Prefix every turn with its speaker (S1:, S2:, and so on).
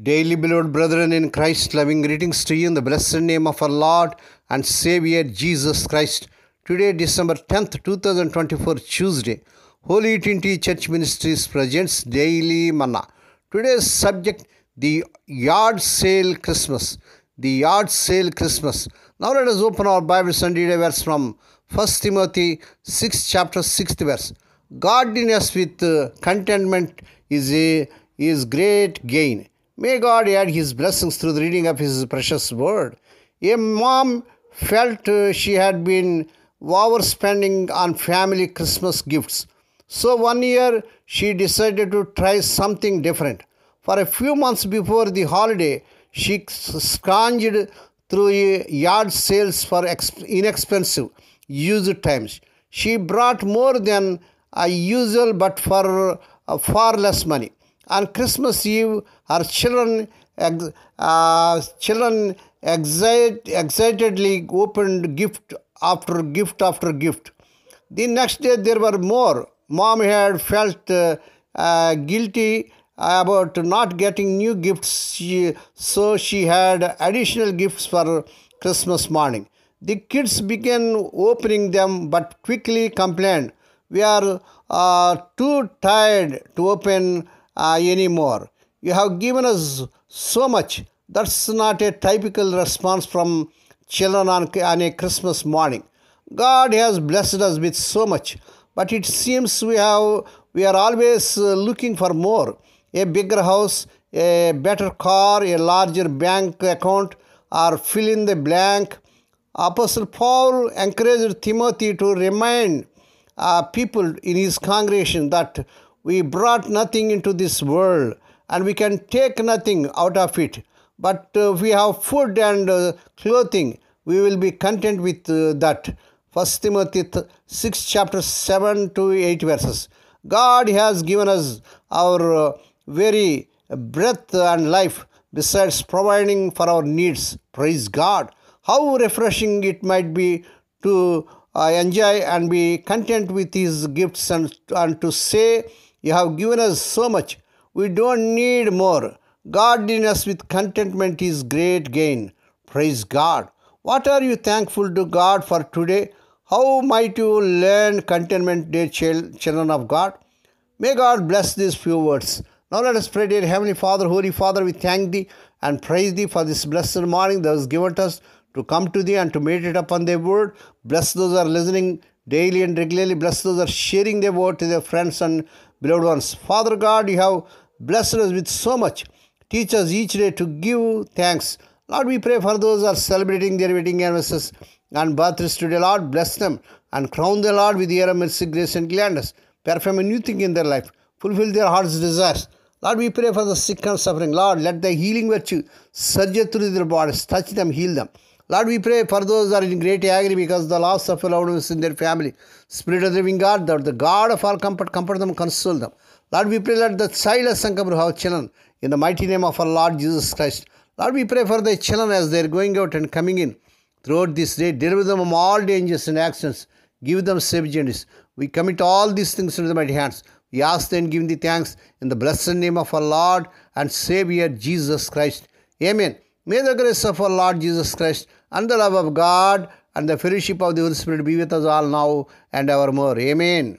S1: Daily beloved brethren in Christ, loving greetings to you in the blessed name of our Lord and Savior Jesus Christ. Today, December 10th, 2024, Tuesday, Holy Trinity Church Ministries presents Daily Manna. Today's subject, the Yard Sale Christmas. The Yard Sale Christmas. Now let us open our Bibles and read a verse from 1 Timothy 6, chapter 6th verse. Godliness with contentment is great gain. May God add His blessings through the reading of His precious word. A mom felt she had been overspending on family Christmas gifts. So one year she decided to try something different. For a few months before the holiday, she scrounged through yard sales for inexpensive used times. She brought more than usual but for far less money. On Christmas Eve, her children excitedly opened gift after gift after gift. The next day there were more. Mom had felt guilty about not getting new gifts, so she had additional gifts for Christmas morning. The kids began opening them but quickly complained, "We are too tired to open anymore. You have given us so much." That's not a typical response from children on a Christmas morning. God has blessed us with so much, but it seems we are always looking for more. A bigger house, a better car, a larger bank account, or fill in the blank. Apostle Paul encouraged Timothy to remind people in his congregation that we brought nothing into this world and we can take nothing out of it. But if we have food and clothing, we will be content with that. 1 Timothy 6, chapter 7 to 8 verses. God has given us our very breath and life besides providing for our needs. Praise God. How refreshing it might be to enjoy and be content with His gifts and to say, "You have given us so much. We don't need more." Godliness with contentment is great gain. Praise God. What are you thankful to God for today? How might you learn contentment, dear children of God? May God bless these few words. Now let us pray. Dear Heavenly Father, Holy Father, we thank Thee and praise Thee for this blessed morning that was given to us to come to Thee and to meditate upon Thy word. Bless those who are listening daily and regularly. Bless those who are sharing Thy word to their friends and beloved ones. Father God, You have blessed us with so much. Teach us each day to give thanks. Lord, we pray for those who are celebrating their wedding anniversaries and birthdays today. Lord, bless them and crown them, Lord, with your mercy, grace, and gladness. Perform a new thing in their life. Fulfill their heart's desires. Lord, we pray for the sick and suffering. Lord, let the healing virtue surge through their bodies. Touch them, heal them. Lord, we pray for those who are in great agony because of the loss of a loved one in their family. Spirit of the living God, the God of all comfort, comfort them, console them. Lord, we pray, let the child of Sankapur have children in the mighty name of our Lord Jesus Christ. Lord, we pray for the children as they are going out and coming in throughout this day. Deliver them from all dangers and accidents. Give them safe journeys. We commit all these things into the mighty hands. We ask and give Thee thanks in the blessed name of our Lord and Savior Jesus Christ. Amen. May the grace of our Lord Jesus Christ and the love of God and the fellowship of the Holy Spirit be with us all now and evermore. Amen.